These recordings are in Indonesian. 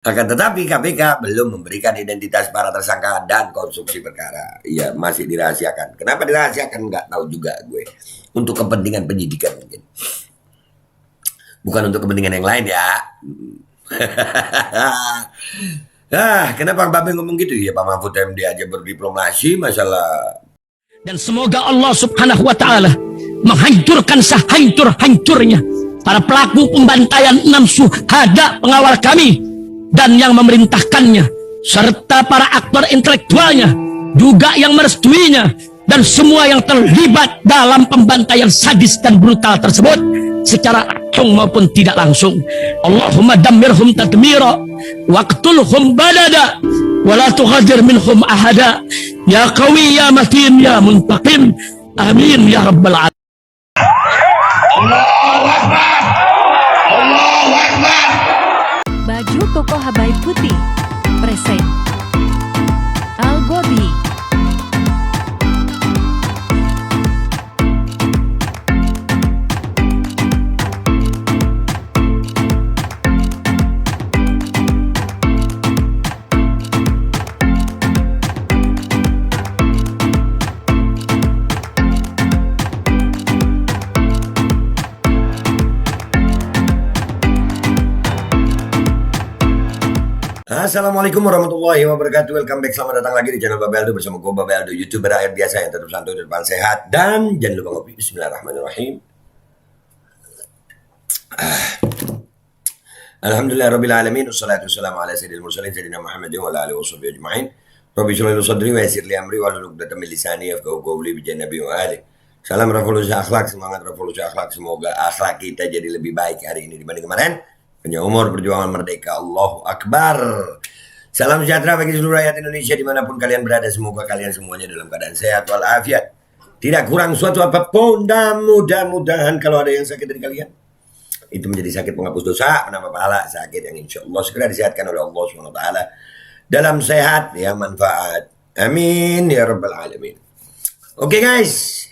Akan tetapi KPK belum memberikan identitas para tersangka dan konstruksi perkara. Iya, masih dirahasiakan. Kenapa dirahasiakan? Nggak tahu juga gue. Untuk kepentingan penyidikan mungkin. Bukan untuk kepentingan yang lain ya. Kenapa Pak Babe ngomong gitu? Ya Pak Mahfud MD aja berdiplomasi masalah. Dan semoga Allah subhanahu wa ta'ala menghancurkan sehancur-hancurnya para pelaku pembantaian 6 syuhada pengawal kami dan yang memerintahkannya, serta para aktor intelektualnya, juga yang merestuinya, dan semua yang terlibat dalam pembantaian sadis dan brutal tersebut secara langsung maupun tidak langsung. Allahumma dammirhum tadmira waqtulhum badada wala tughadir minhum ahada ya qawi ya matin ya muntaqim amin ya rabbal alamin. Allahu Akbar, Allahu Akbar. Baju koko Habaib putih present Al-Gobi. Assalamualaikum warahmatullahi wabarakatuh. Welcome back, selamat datang lagi di channel Babe Aldo bersama gue Babe Aldo, YouTuber rakyat biasa yang tetap santuy dan depan sehat. Dan jangan lupa ngopi. Bismillahirrahmanirrahim. Alhamdulillah alamin. Wassalatu wassalamu ala sayyidil mursalin sayyidina Muhammadin wa ala alihi washabihi ajma'in. Rabbi shrah li sadri wa yassir li amri wahlul 'uqdatam min lisani yafqahu qawli bi nabi wa ali. Salam revolusi akhlak, semangat revolusi akhlak. Semoga akhlak kita jadi lebih baik hari ini dibanding kemarin. Panjang umur, perjuangan merdeka. Allahu Akbar. Salam sejahtera bagi seluruh rakyat Indonesia dimanapun kalian berada. Semoga kalian semuanya dalam keadaan sehat walafiat, tidak kurang suatu apapun. Dan mudah-mudahan kalau ada yang sakit dari kalian, itu menjadi sakit penghapus dosa, penambah pahala, sakit yang insya Allah segera disehatkan oleh Allah SWT dalam sehat yang manfaat. Amin ya rabbal alamin. Oke guys,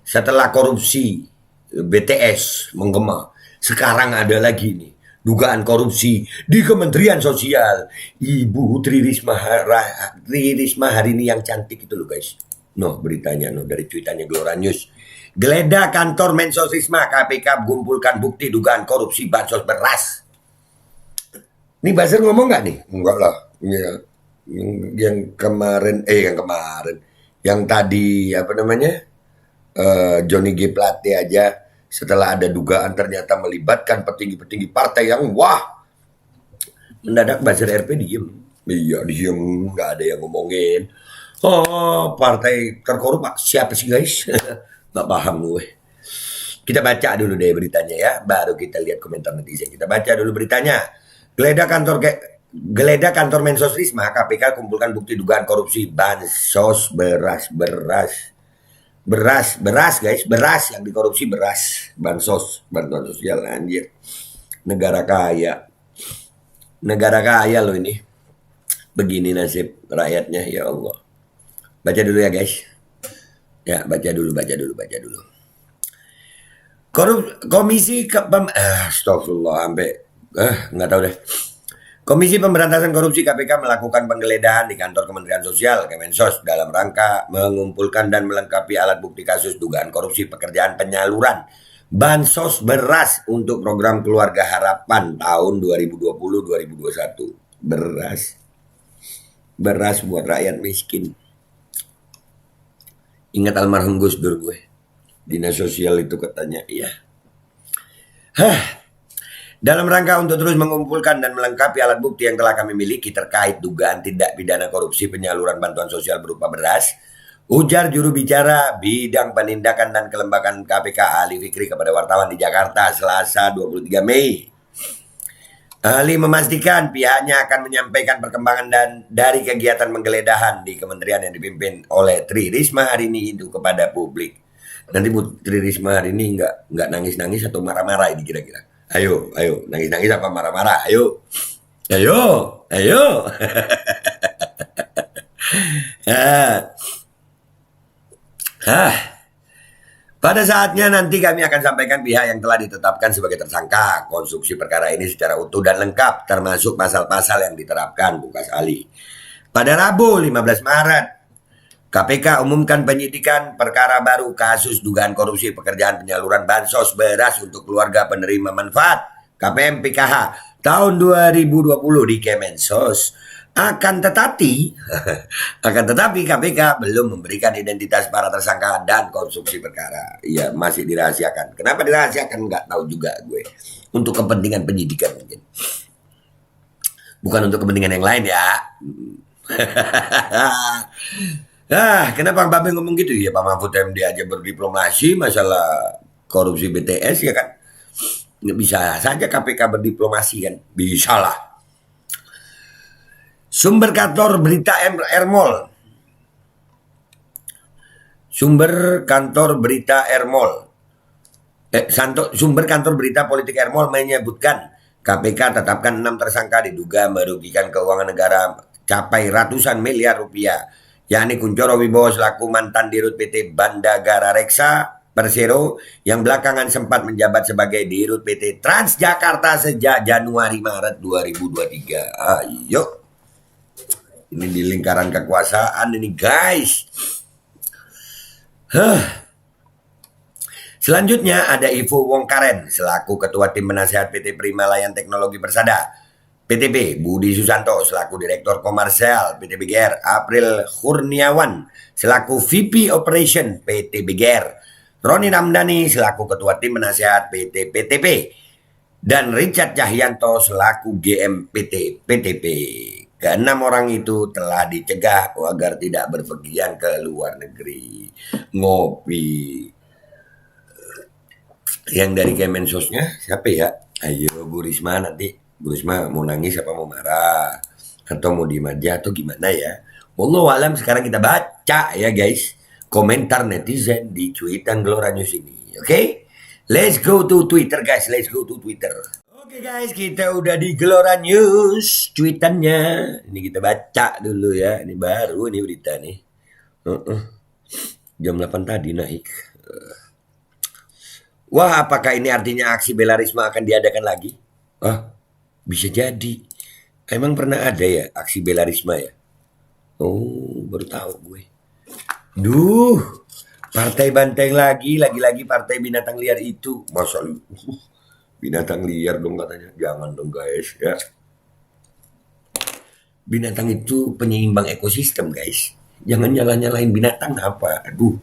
setelah korupsi BTS menggema, sekarang ada lagi nih dugaan korupsi di Kementerian Sosial. Ibu Tri Risma hari ini yang cantik itu loh guys. No, beritanya no dari cuitannya Glora News. Geledah kantor Mensos Risma, KPK mengumpulkan bukti dugaan korupsi bansos beras. Ini Basir ngomong nggak nih? Enggak lah. Ya, yang kemarin, yang tadi apa namanya? Johnny G. Plate aja, setelah ada dugaan ternyata melibatkan petinggi-petinggi partai yang mendadak Basir RP diem. Iya diem, nggak ada yang ngomongin. Oh, partai terkorup siapa sih guys? Nggak paham gue. Kita baca dulu deh beritanya ya, baru kita lihat komentar netizen. Kita baca dulu beritanya. Geledah kantor Mensos Risma, KPK kumpulkan bukti dugaan korupsi bansos beras guys, beras yang dikorupsi, beras, bansos, bantuan sosial, anjir. Negara kaya loh ini. Begini nasib rakyatnya, ya Allah. Baca dulu ya guys. Ya, baca dulu. Astagfirullah, sampai nggak tahu deh. Komisi Pemberantasan Korupsi KPK melakukan penggeledahan di kantor Kementerian Sosial Kemensos dalam rangka mengumpulkan dan melengkapi alat bukti kasus dugaan korupsi pekerjaan penyaluran bansos beras untuk program Keluarga Harapan tahun 2020-2021. Beras buat rakyat miskin. Ingat almarhum Gus Dur gue. Dinas sosial itu katanya, iya. Dalam rangka untuk terus mengumpulkan dan melengkapi alat bukti yang telah kami miliki terkait dugaan tindak pidana korupsi penyaluran bantuan sosial berupa beras, ujar juru bicara bidang penindakan dan kelembagaan KPK Ali Fikri kepada wartawan di Jakarta Selasa 23 Mei. Ali memastikan pihaknya akan menyampaikan perkembangan dan dari kegiatan penggeledahan di kementerian yang dipimpin oleh Tri Risma hari ini itu kepada publik. Nanti Bu Tri Risma hari ini nggak nangis-nangis atau marah-marah ini kira-kira. Ayo, nangis-nangis apa marah-marah? Ayo. Pada saatnya nanti kami akan sampaikan pihak yang telah ditetapkan sebagai tersangka konstruksi perkara ini secara utuh dan lengkap, termasuk pasal-pasal yang diterapkan, Bukas Ali. Pada Rabu 15 Maret, KPK umumkan penyidikan perkara baru kasus dugaan korupsi pekerjaan penyaluran bansos beras untuk keluarga penerima manfaat KPM PKH tahun 2020 di Kemensos. Akan tetapi KPK belum memberikan identitas para tersangka dan konstruksi perkara. Iya, masih dirahasiakan. Kenapa dirahasiakan? Nggak tahu juga gue. Untuk kepentingan penyidikan mungkin. Bukan untuk kepentingan yang lain ya. Kenapa Mbak Beng ngomong gitu? Ya Pak Mahfud MD aja berdiplomasi masalah korupsi BTS ya kan. Bisa saja KPK berdiplomasi kan. Bisa lah. Sumber kantor berita Ermol. Sumber kantor berita Ermol. Sumber kantor berita politik Ermol menyebutkan KPK tetapkan 6 tersangka diduga merugikan keuangan negara capai ratusan miliar rupiah. Yakni Kunchoro Wibowo selaku mantan Dirut PT Bandagara Reksa Persero yang belakangan sempat menjabat sebagai Dirut PT Transjakarta sejak Januari-Maret 2023. Ayo. Ini di lingkaran kekuasaan ini guys. Selanjutnya ada Ivo Wong Karen selaku Ketua Tim Penasehat PT Prima Layan Teknologi Persada. PTP Budi Susanto selaku Direktur Komersial PT BGR. April Kurniawan selaku VP Operation PT BGR. Roni Ramdhani selaku Ketua Tim Penasehat PT PTP. Dan Richard Cahyanto selaku GM PT PTP. Keenam orang itu telah dicegah agar tidak berpergian ke luar negeri. Ngopi. Yang dari Kemensosnya siapa ya? Ayo Bu Risma nanti. Bu Risma mau nangis apa mau marah? Atau mau diem aja atau gimana ya? Wallahu alam, sekarang kita baca ya guys. Komentar netizen di cuitan Gelora News ini. Oke? Let's go to Twitter guys. Let's go to Twitter. Oke guys, kita udah di Gelora News tweetannya. Ini kita baca dulu ya. Ini baru ini berita nih. Jam 8 tadi naik. Wah, apakah ini artinya aksi bela Risma akan diadakan lagi? Bisa jadi. Emang pernah ada ya aksi bela Risma ya? Oh, baru tahu gue. Duh, partai banteng lagi partai binatang liar itu. Masa binatang liar dong katanya. Jangan dong guys ya. Binatang itu penyeimbang ekosistem guys. Jangan nyalahin binatang apa. Aduh.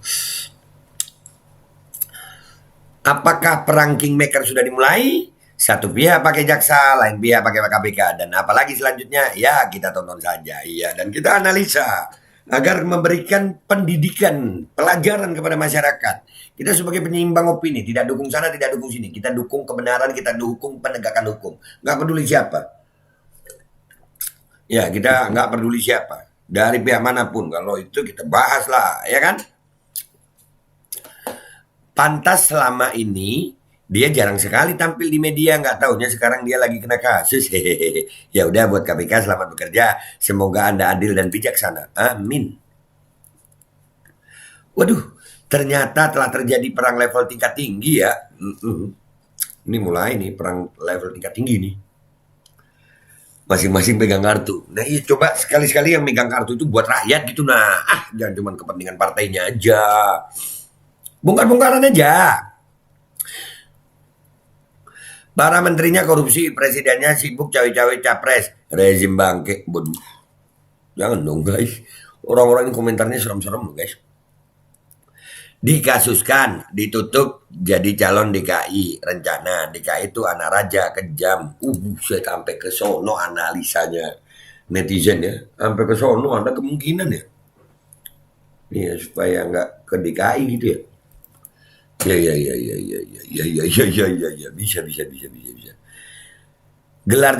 Apakah perang Kingmaker sudah dimulai? Satu pihak pakai jaksa, lain pihak pakai KPK. Dan apalagi selanjutnya? Ya kita tonton saja. Iya, dan kita analisa. Agar memberikan pendidikan, pelajaran kepada masyarakat. Kita sebagai penyeimbang opini, tidak dukung sana, tidak dukung sini. Kita dukung kebenaran, kita dukung penegakan hukum. Nggak peduli siapa. Ya, kita nggak peduli siapa. Dari pihak manapun. Kalau itu kita bahas lah, ya kan? Pantas selama ini, dia jarang sekali tampil di media. Nggak taunya sekarang dia lagi kena kasus. Ya udah buat KPK selamat bekerja. Semoga Anda adil dan bijaksana. Amin. Waduh. Ternyata telah terjadi perang level tingkat tinggi ya. Ini mulai nih perang level tingkat tinggi nih. Masing-masing pegang kartu. Nah iya coba sekali-sekali yang megang kartu itu buat rakyat gitu nah. Jangan cuma kepentingan partainya aja. Bongkar-bongkaran aja. Para menterinya korupsi, presidennya sibuk cawe-cawe capres. Rezim bangke. Bodoh. Jangan dong guys. Orang-orang yang komentarnya serem-serem loh guys. Dikasuskan, ditutup jadi calon DKI. Rencana DKI itu anak raja, kejam. Saya sampai ke sono analisanya netizen ya. Sampai ke sono ada kemungkinan ya. Iya supaya nggak ke DKI gitu ya. Ya. Bisa. Gelar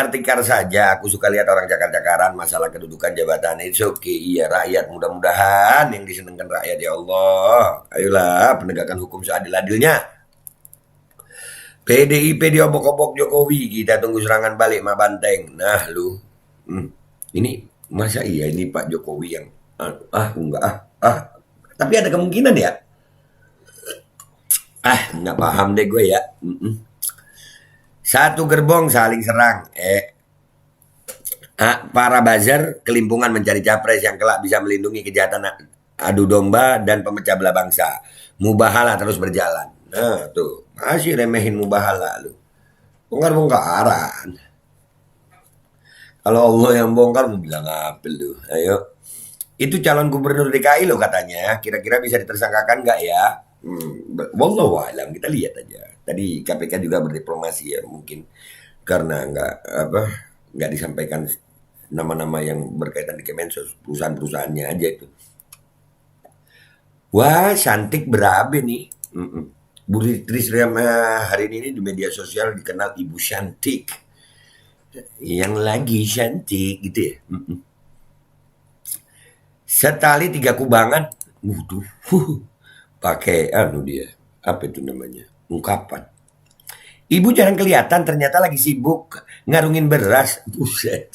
tikar saja. Aku suka lihat orang cakar-cakaran masalah kedudukan jabatan. It's okay. Iya rakyat. Mudah-mudahan yang disenengkan rakyat ya Allah. Ayolah penegakan hukum seadil-adilnya. PDIP diobok-obok Jokowi. Kita tunggu serangan balik Ma Banteng. Nah lu. Ini masa iya ini Pak Jokowi yang enggak. Tapi ada kemungkinan ya. Nggak paham deh gue ya. Satu gerbong saling serang. Para buzzer kelimpungan mencari capres yang kelak bisa melindungi kejahatan adu domba dan pemecah belah bangsa. Mubahala terus berjalan. Nah tuh, masih remehin mubahala lu. Bongkar-bongkaran. Kalau Allah yang bongkar mau bilang apa lu? Ayo. Itu calon gubernur DKI loh katanya. Kira-kira bisa ditersangkakan nggak ya? Wallahu alam, kita lihat aja. Tadi KPK juga berdiplomasi ya, mungkin karena nggak disampaikan nama-nama yang berkaitan di Kemensos, perusahaan-perusahaannya aja itu. Wah, cantik berabe nih. Bu Tri hari ini di media sosial dikenal Ibu Cantik. Yang lagi cantik gitu ya. Setali 3 kubangan. Waduh. Pakai dia. Apa itu namanya? Ungkapan. Ibu jarang kelihatan, ternyata lagi sibuk ngarungin beras. Buset.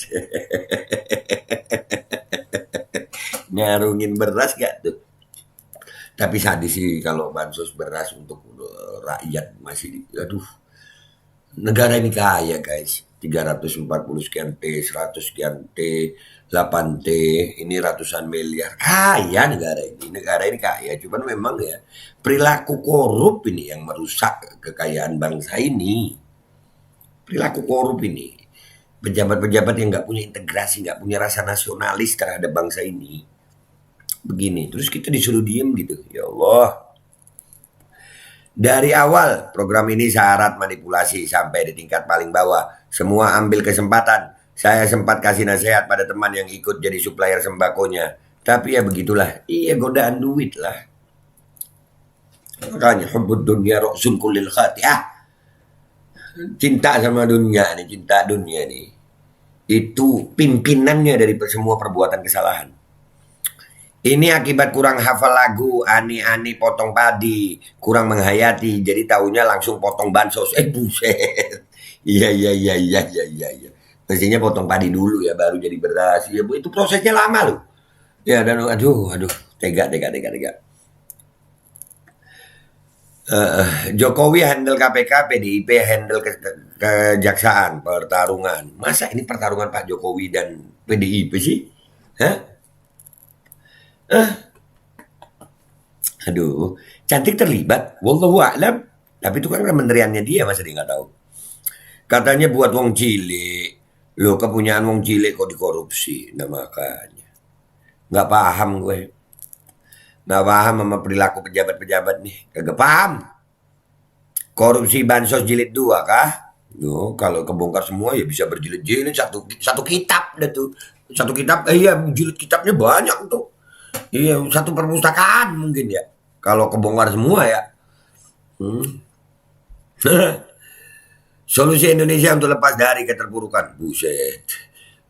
Ngarungin beras gak tuh? Tapi sadis sih kalau bansos beras untuk rakyat masih. Aduh. Negara ini kaya guys. 340 sekian T, 100 sekian T, 8 T, ini ratusan miliar. Kaya negara ini. Negara ini kaya. Cuman memang ya perilaku korup ini yang merusak kekayaan bangsa ini. Perilaku korup ini. Pejabat-pejabat yang nggak punya integrasi, nggak punya rasa nasionalis terhadap bangsa ini. Begini. Terus kita disuruh diem gitu. Ya Allah. Dari awal program ini syarat manipulasi sampai di tingkat paling bawah. Semua ambil kesempatan. Saya sempat kasih nasihat pada teman yang ikut jadi supplier sembakonya. Tapi ya begitulah. Iya godaan duit lah. Makanya hubbud dunya ra'sun kullil khati'ah. Cinta sama dunia nih, cinta dunia nih. Itu pimpinannya dari semua perbuatan kesalahan. Ini akibat kurang hafal lagu, ani-ani potong padi, kurang menghayati, jadi taunya langsung potong bansos. Buset. Iya. Mestinya potong padi dulu ya, baru jadi beras. Ya, itu prosesnya lama loh. Ya, dan aduh, tega. Jokowi handle KPK, PDIP handle kejaksaan, pertarungan. Masa ini pertarungan Pak Jokowi dan PDIP sih? Hah? Aduh, cantik terlibat. Wallahu a'lam. Tapi itu kan kementeriannya dia, masa dia nggak tahu. Katanya buat wong cilik. Loh, kepunyaan wong cilik kok dikorupsi. Nah makanya. Nggak paham gue. Nggak paham sama perilaku pejabat-pejabat nih. Kagak paham. Korupsi bansos jilid 2 kah? Loh, kalau kebongkar semua ya bisa berjilid-jilid. Satu kitab dah tuh. Satu kitab, iya jilid kitabnya banyak tuh. Iya, satu perpustakaan mungkin ya. Kalau kebongkar semua ya. Solusi Indonesia untuk lepas dari keterpurukan. Buset.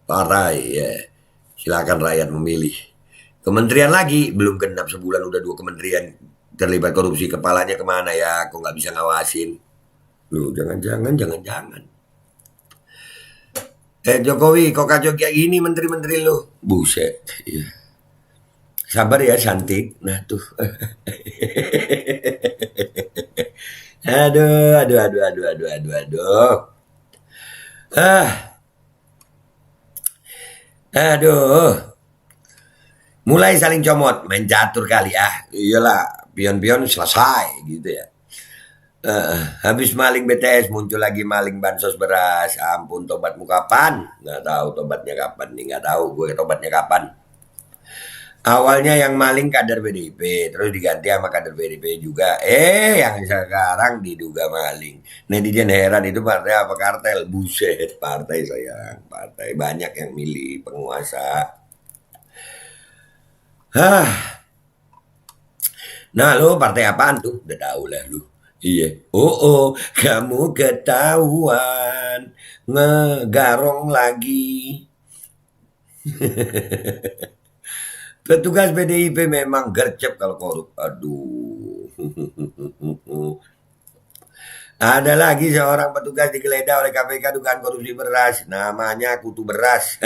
Parah ya. Silakan rakyat memilih. Kementerian lagi. Belum genap sebulan udah 2 kementerian terlibat korupsi. Kepalanya kemana ya? Kok nggak bisa ngawasin? Loh, jangan. Jokowi, kok kacau kayak gini menteri-menteri lu? Buset. Iya. Sabar ya cantik. Nah tuh. Aduh. Mulai saling comot, main catur kali Iyalah, pion-pion selesai gitu ya. Habis maling BTS muncul lagi maling bansos beras. Ampun, tobatmu kapan? Nggak tahu tobatnya kapan nih, nggak tahu gue tobatnya kapan. Awalnya yang maling kader PDIP, terus diganti sama kader PDIP juga. Yang sekarang diduga maling. Netizen heran, itu partai apa kartel? Buset, partai sayang. Partai banyak yang milih penguasa. Nah lo partai apaan tuh? Udah tahu lah lu. Iya. Kamu ketahuan ngegarong lagi. Petugas PDIP memang gercep kalau korup. Aduh. Ada lagi seorang petugas digeledah oleh KPK dugaan korupsi beras. Namanya kutu beras.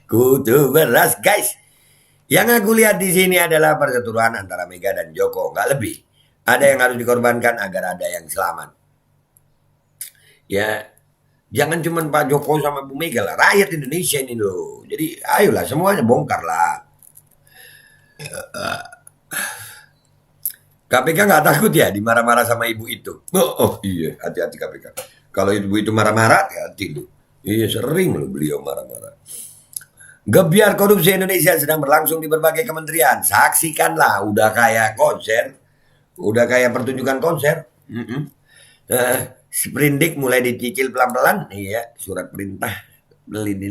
Kutu beras guys. Yang aku lihat di sini adalah perseteruan antara Mega dan Joko, nggak lebih. Ada yang harus dikorbankan agar ada yang selamat. Ya, jangan cuma Pak Jokowi sama Bu Mega lah, rakyat Indonesia ini loh. Jadi ayolah semuanya bongkar lah. KPK nggak takut ya dimarah-marah sama ibu itu? Oh iya, hati-hati KPK. Kalau ibu itu marah-marah, hati-hati lu. Iya sering lu beliau marah-marah. Gebiar korupsi Indonesia sedang berlangsung di berbagai kementerian. Saksikanlah, udah kayak konser, udah kayak pertunjukan konser. Sprindik mulai dicicil pelan-pelan. Iya, surat perintah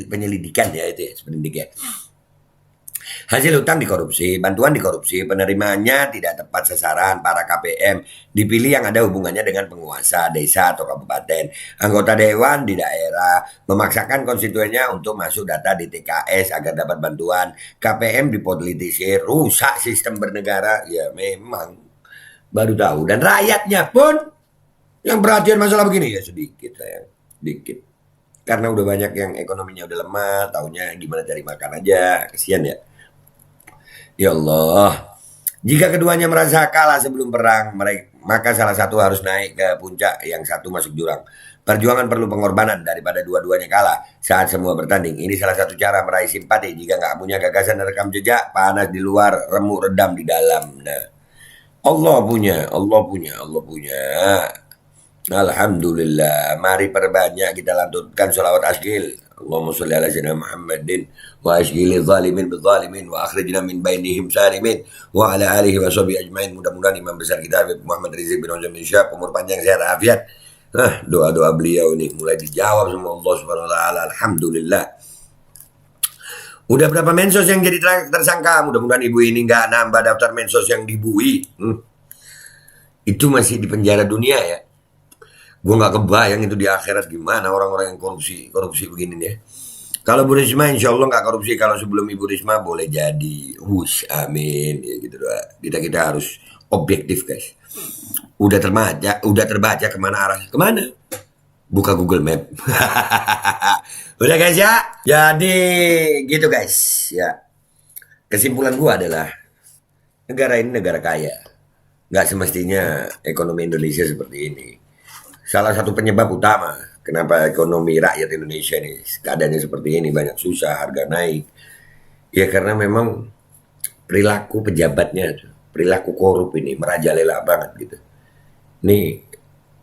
penyelidikan ya itu ya, sprindik ya. Hasil utang dikorupsi, bantuan dikorupsi, penerimanya tidak tepat sasaran, para KPM dipilih yang ada hubungannya dengan penguasa desa atau kabupaten, anggota dewan di daerah, memaksakan konstituennya untuk masuk data di TKS agar dapat bantuan, KPM dipolitisir, rusak sistem bernegara, ya memang baru tahu. Dan rakyatnya pun yang perhatian masalah begini ya sedikit sayang, dikit. Karena udah banyak yang ekonominya udah lemah, taunya gimana cari makan aja, kesian ya. Ya Allah, jika keduanya merasa kalah sebelum perang, maka salah satu harus naik ke puncak, yang satu masuk jurang. Perjuangan perlu pengorbanan daripada dua-duanya kalah saat semua bertanding. Ini salah satu cara meraih simpati. Jika nggak punya gagasan dan rekam jejak, panas di luar, remuk redam di dalam. Nah, Allah punya. Alhamdulillah, mari perbanyak kita lantunkan sholawat asgil. Allahumma sholli ala sayyidina Muhammadin wa asghili zalimin bizzalimin wa akhrijna min bainihim salimin wa ala alihi wa sahbihi ajmain. Mudah-mudahan imam besar kita Habib Muhammad Rizik bin Ujam Syah umur panjang sehat afiat. Doa-doa beliau ini mulai dijawab sama Allah Subhanahu wa taala. Alhamdulillah. Udah berapa mensos yang jadi tersangka? Mudah-mudahan ibu ini nggak nambah daftar mensos yang dibui. Itu masih di penjara dunia ya. Gue nggak kebayang itu di akhirat gimana orang-orang yang korupsi begini nih. Kalau Bu Risma insya Allah nggak korupsi. Kalau sebelum Ibu Risma boleh jadi. Amin. Ya gitu doa. Kita harus objektif guys. Udah terbaca kemana arahnya. Kemana? Buka Google Map. Udah guys ya. Jadi gitu guys ya. Kesimpulan gue adalah negara ini negara kaya. Nggak semestinya ekonomi Indonesia seperti ini. Salah satu penyebab utama kenapa ekonomi rakyat Indonesia ini keadaannya seperti ini, banyak susah, harga naik. Ya karena memang perilaku pejabatnya, perilaku korup ini merajalela banget gitu. Nih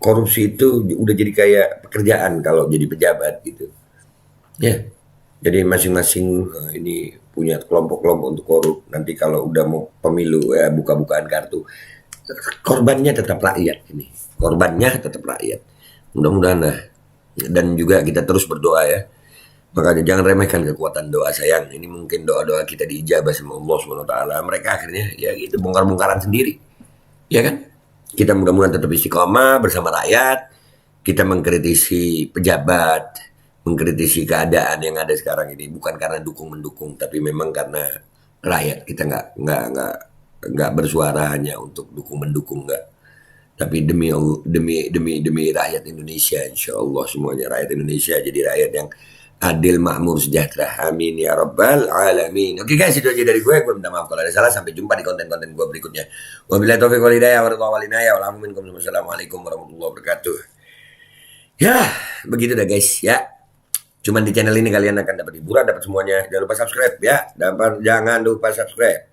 korupsi itu udah jadi kayak pekerjaan kalau jadi pejabat gitu. Ya, jadi masing-masing ini punya kelompok-kelompok untuk korup. Nanti kalau udah mau pemilu ya buka-bukaan kartu, korbannya tetap rakyat ini. Korbannya tetap rakyat. Mudah-mudahan lah. Dan juga kita terus berdoa ya. Makanya jangan remehkan kekuatan doa sayang. Ini mungkin doa-doa kita diijabah sama Allah SWT. Mereka akhirnya ya gitu bongkar-bongkaran sendiri. Ya kan? Kita mudah-mudahan tetap istiqomah bersama rakyat. Kita mengkritisi pejabat, mengkritisi keadaan yang ada sekarang ini. Bukan karena dukung-mendukung, tapi memang karena rakyat. Kita nggak bersuara hanya untuk dukung-mendukung, nggak. Tapi demi rakyat Indonesia, insya Allah semuanya rakyat Indonesia jadi rakyat yang adil, makmur, sejahtera. Amin ya rabbal alamin. Oke guys, itu aja dari gue minta maaf kalau ada salah. Sampai jumpa di konten-konten gue berikutnya. Wabillahi taufiq wal hidayah warahmatullahi wabarakatuh. Wassalamualaikum warahmatullahi wabarakatuh. Ya, begitu dah guys ya. Cuman di channel ini kalian akan dapat hiburan, dapat semuanya. Jangan lupa subscribe ya. Jangan lupa subscribe.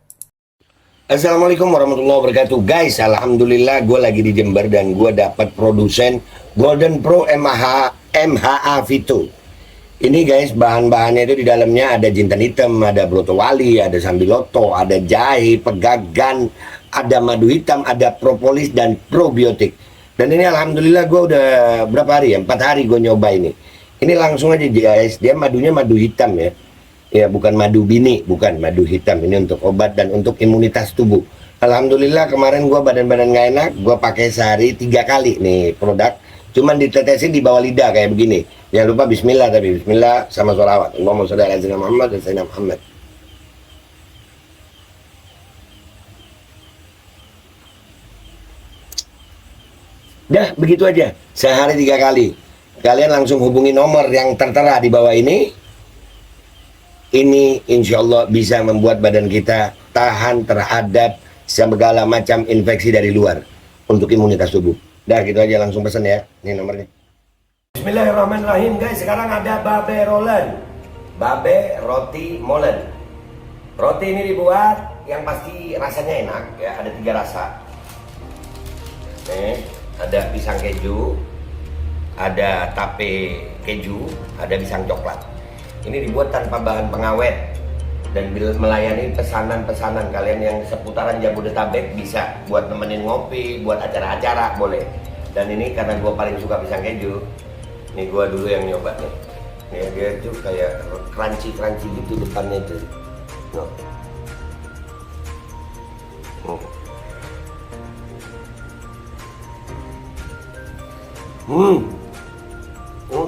Assalamualaikum warahmatullahi wabarakatuh. Guys, alhamdulillah gue lagi di Jember dan gue dapat produsen Golden Pro MHA Vito. Ini guys, bahan-bahannya itu di dalamnya ada jintan hitam, ada broto wali, ada sambiloto, ada jahe, pegagan, ada madu hitam, ada propolis dan probiotik. Dan ini alhamdulillah gue udah berapa hari ya? 4 hari gue nyoba ini. Ini langsung aja guys, dia madunya madu hitam ya. Ya bukan madu bini, bukan madu hitam. Ini untuk obat dan untuk imunitas tubuh. Alhamdulillah kemarin gue badan-badan gak enak, gue pakai sehari 3 kali nih produk. Cuman ditetesin di bawah lidah kayak begini. Jangan lupa bismillah, tapi bismillah sama sholawat. Allahumma sholli ala sayyidina Muhammad dan sayyidina Muhammad. Dah begitu aja, sehari 3 kali. Kalian langsung hubungi nomor yang tertera di bawah ini. Ini insya Allah bisa membuat badan kita tahan terhadap segala macam infeksi dari luar untuk imunitas tubuh. Dah gitu aja, langsung pesan ya. Ini nomornya. Bismillahirrahmanirrahim guys. Sekarang ada babe rolen, babe roti molen. Roti ini dibuat yang pasti rasanya enak ya. Ada 3 rasa. Nih, ada pisang keju, ada tape keju, ada pisang coklat. Ini dibuat tanpa bahan pengawet dan melayani pesanan-pesanan kalian yang seputaran Jabodetabek, bisa buat nemenin ngopi, buat acara-acara boleh. Dan ini karena gue paling suka pisang keju, ini gue dulu yang nyoba nih. Nih dia tuh kayak crunchy gitu depannya tuh.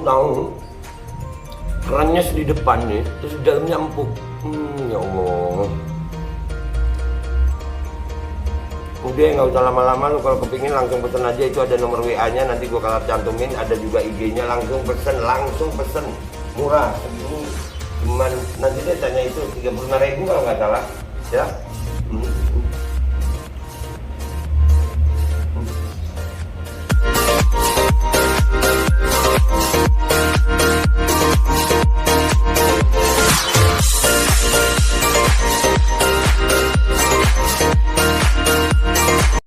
Tahu kerannya di depan nih, terus di dalamnya empuk. Ya Allah. Udah nggak usah lama-lama, lu kalau kepingin langsung pesen aja, itu ada nomor WA-nya, nanti gua kalau cantumin, ada juga IG-nya, langsung pesen, murah segini, cuman nanti dia tanya itu 35.000 kalau nggak salah, ya.